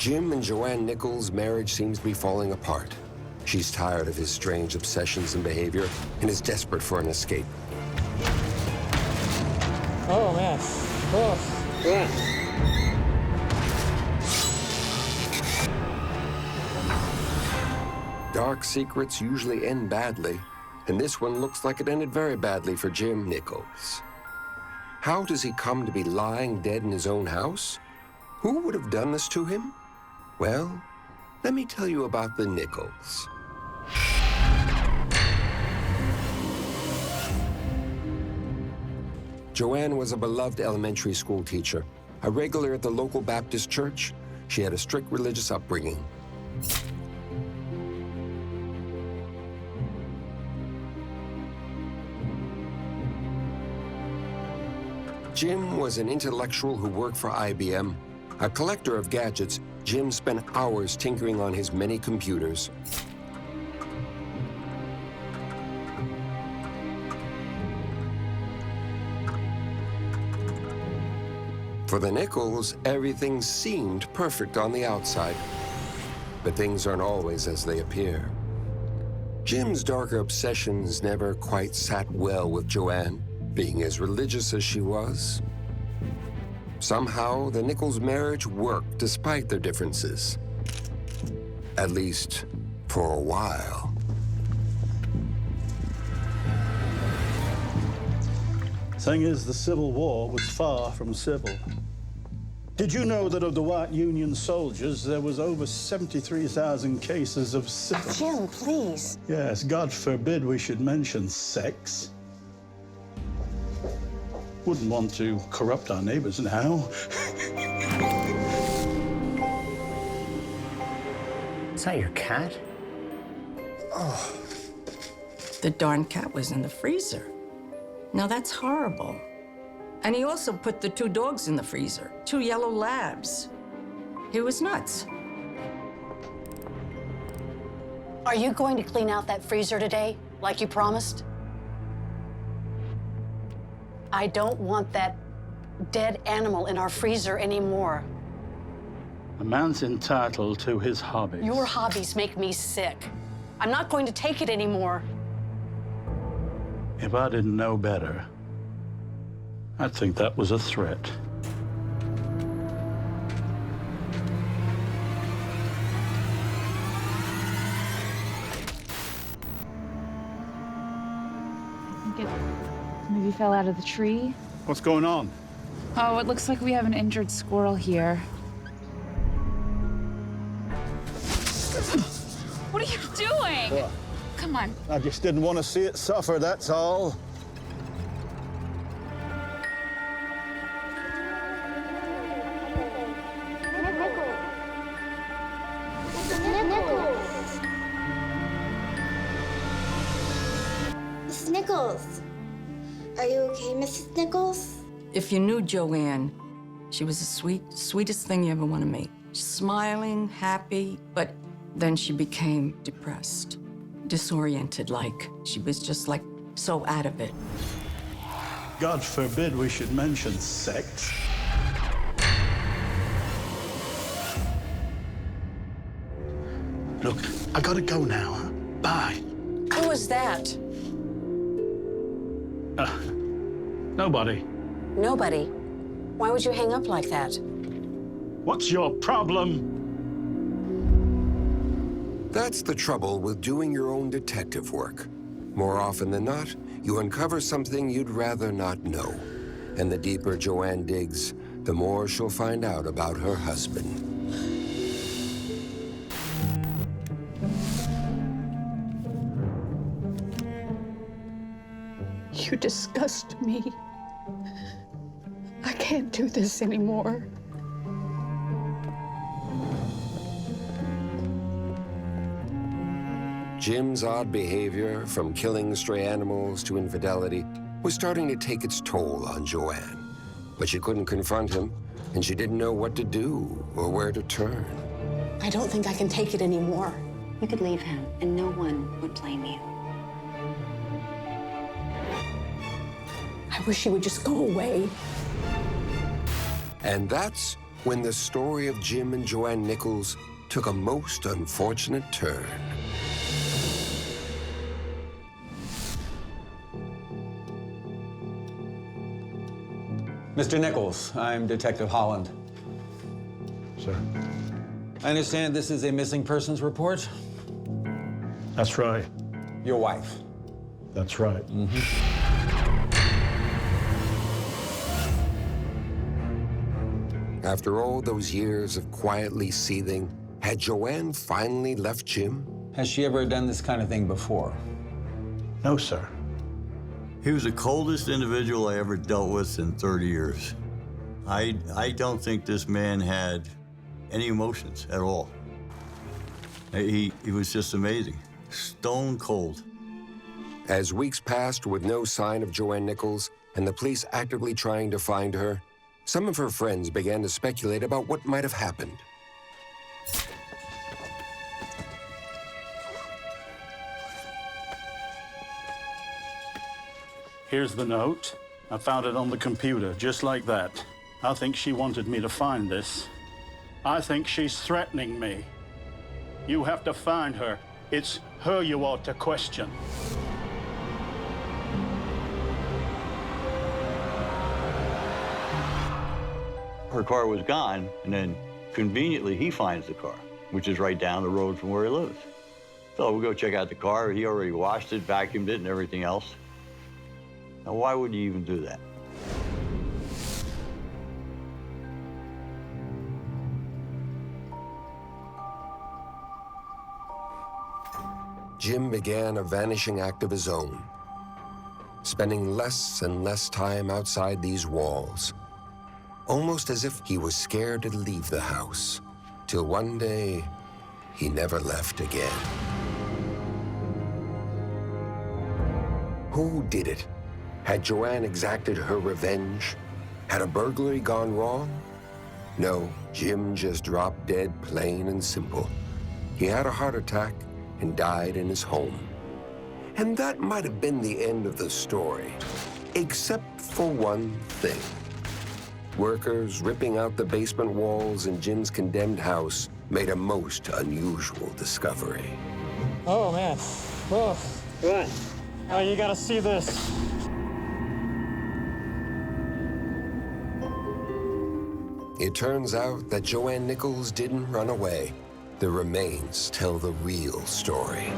Jim and Joann Nichols' marriage seems to be falling apart. She's tired of his strange obsessions and behavior and is desperate for an escape. Oh, mess. Oh. Yeah. Dark secrets usually end badly, and this one looks like it ended very badly for Jim Nichols. How does he come to be lying dead in his own house? Who would have done this to him? Well, let me tell you about the Nichols. Joann was a beloved elementary school teacher, a regular at the local Baptist church. She had a strict religious upbringing. Jim was an intellectual who worked for IBM. A collector of gadgets, Jim spent hours tinkering on his many computers. For the Nichols, everything seemed perfect on the outside, but things aren't always as they appear. Jim's darker obsessions never quite sat well with Joann, being as religious as she was. Somehow, the Nichols' marriage worked despite their differences. At least, for a while. Thing is, the Civil War was far from civil. Did you know that of the white Union soldiers, there was over 73,000 cases of syphilis? Jim, please. Yes, God forbid we should mention sex. Wouldn't want to corrupt our neighbors now. Is that your cat? Oh. The darn cat was in the freezer. Now that's horrible. And he also put the 2 dogs in the freezer, 2 yellow labs. He was nuts. Are you going to clean out that freezer today, like you promised? I don't want that dead animal in our freezer anymore. A man's entitled to his hobbies. Your hobbies make me sick. I'm not going to take it anymore. If I didn't know better, I'd think that was a threat. I think it maybe fell out of the tree. What's going on? Oh, it looks like we have an injured squirrel here. What are you doing? What? Come on. I just didn't want to see it suffer, that's all. Mrs. Nichols. Are you okay, Mrs. Nichols? If you knew Joann, she was the sweetest thing you ever want to meet. Smiling, happy, but then she became depressed, disoriented, like she was just like so out of it. God forbid we should mention sex. Look, I gotta go now. Huh? Bye. Who was that? Nobody. Nobody. Why would you hang up like that? What's your problem? That's the trouble with doing your own detective work. More often than not, you uncover something you'd rather not know. And the deeper Joann digs, the more she'll find out about her husband. You disgust me. I can't do this anymore. Jim's odd behavior, from killing stray animals to infidelity, was starting to take its toll on Joann. But she couldn't confront him, and she didn't know what to do or where to turn. I don't think I can take it anymore. You could leave him, and no one would blame you. I wish he would just go away. And that's when the story of Jim and Joann Nichols took a most unfortunate turn. Mr. Nichols, I'm Detective Holland. Sir. I understand this is a missing persons report? That's right. Your wife? That's right. After all those years of quietly seething, had Joann finally left Jim? Has she ever done this kind of thing before? No, sir. He was the coldest individual I ever dealt with in 30 years. I don't think this man had any emotions at all. He was just amazing. Stone cold. As weeks passed with no sign of Joann Nichols and the police actively trying to find her, some of her friends began to speculate about what might have happened. Here's the note. I found it on the computer, just like that. I think she wanted me to find this. I think she's threatening me. You have to find her. It's her you ought to question. Her car was gone, and then conveniently he finds the car, which is right down the road from where he lives. So we go check out the car. He already washed it, vacuumed it, and everything else. Now, why would you even do that? Jim began a vanishing act of his own, spending less and less time outside these walls, almost as if he was scared to leave the house, till one day he never left again. Who did it? Had Joann exacted her revenge? Had a burglary gone wrong? No, Jim just dropped dead, plain and simple. He had a heart attack and died in his home. And that might have been the end of the story, except for one thing. Workers ripping out the basement walls in Jim's condemned house made a most unusual discovery. Oh, man. Oh. What? Oh, you gotta see this. It turns out that Joann Nichols didn't run away. The remains tell the real story.